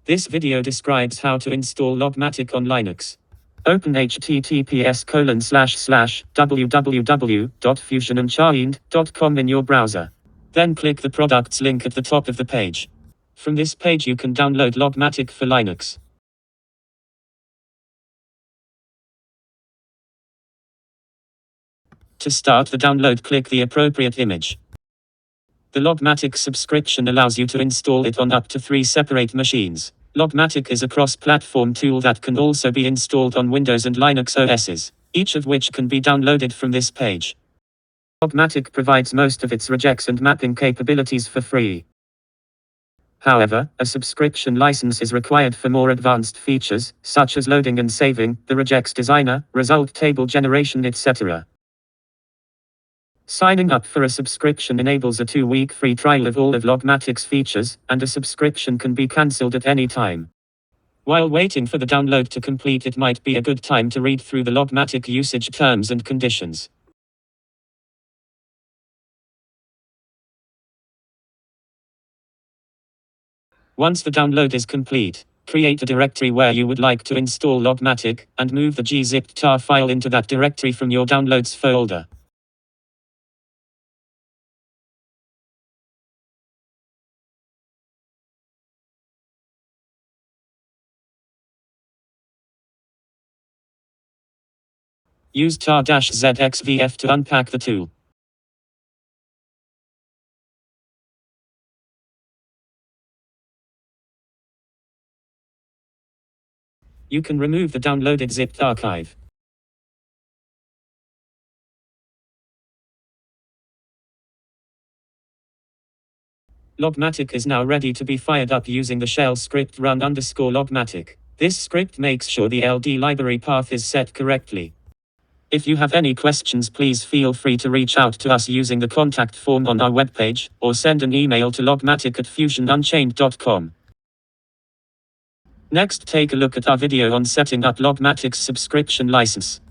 This video describes how to install Logmatic on Linux. Open https://www.FusionUnchained.com in your browser. Then click the products link at the top of the page. From this page you can download Logmatic for Linux. To start the download, click the appropriate image. The Logmatic subscription allows you to install it on up to 3 separate machines. Logmatic is a cross-platform tool that can also be installed on Windows and Linux OSs, each of which can be downloaded from this page. Logmatic provides most of its regex and mapping capabilities for free. However, a subscription license is required for more advanced features, such as loading and saving, the regex designer, result table generation, etc. Signing up for a subscription enables a 2-week free trial of all of Logmatic's features, and a subscription can be cancelled at any time. While waiting for the download to complete, it might be a good time to read through the Logmatic usage terms and conditions. Once the download is complete, create a directory where you would like to install Logmatic, and move the gzipped tar file into that directory from your downloads folder. Use tar-zxvf to unpack the tool. You can remove the downloaded zipped archive. Logmatic is now ready to be fired up using the shell script run_logmatic. This script makes sure the LD library path is set correctly. If you have any questions, please feel free to reach out to us using the contact form on our webpage, or send an email to logmatic@FusionUnchained.com. Next, take a look at our video on setting up Logmatic's subscription license.